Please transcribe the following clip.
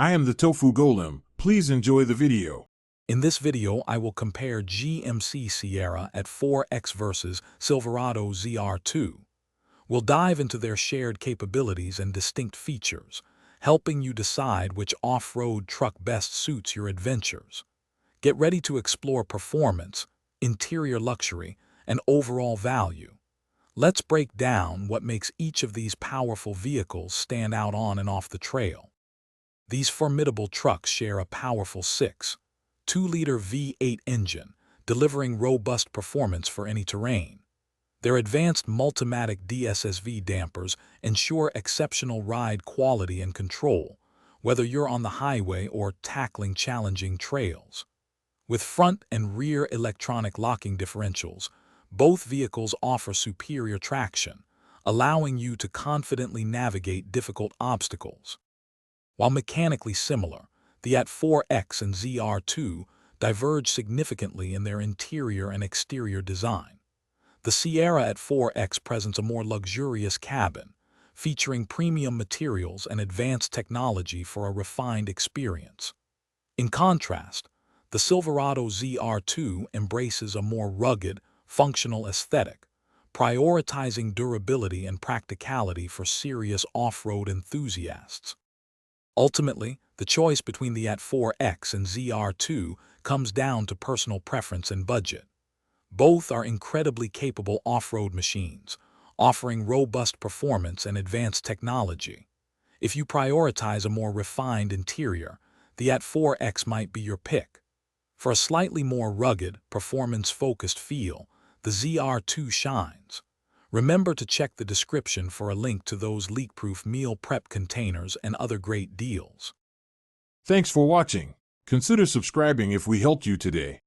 I am the Tofu Golem. Please enjoy the video. In this video, I will compare GMC Sierra AT4X versus Silverado ZR2. We'll dive into their shared capabilities and distinct features, helping you decide which off-road truck best suits your adventures. Get ready to explore performance, interior luxury, and overall value. Let's break down what makes each of these powerful vehicles stand out on and off the trail. These formidable trucks share a powerful 6.2-liter V8 engine, delivering robust performance for any terrain. Their advanced Multimatic DSSV dampers ensure exceptional ride quality and control, whether you're on the highway or tackling challenging trails. With front and rear electronic locking differentials, both vehicles offer superior traction, allowing you to confidently navigate difficult obstacles. While mechanically similar, the AT4X and ZR2 diverge significantly in their interior and exterior design. The Sierra AT4X presents a more luxurious cabin, featuring premium materials and advanced technology for a refined experience. In contrast, the Silverado ZR2 embraces a more rugged, functional aesthetic, prioritizing durability and practicality for serious off-road enthusiasts. Ultimately, the choice between the AT4X and ZR2 comes down to personal preference and budget. Both are incredibly capable off-road machines, offering robust performance and advanced technology. If you prioritize a more refined interior, the AT4X might be your pick. For a slightly more rugged, performance-focused feel, the ZR2 shines. Remember to check the description for a link to those leak-proof meal prep containers and other great deals. Thanks for watching. Consider subscribing if we helped you today.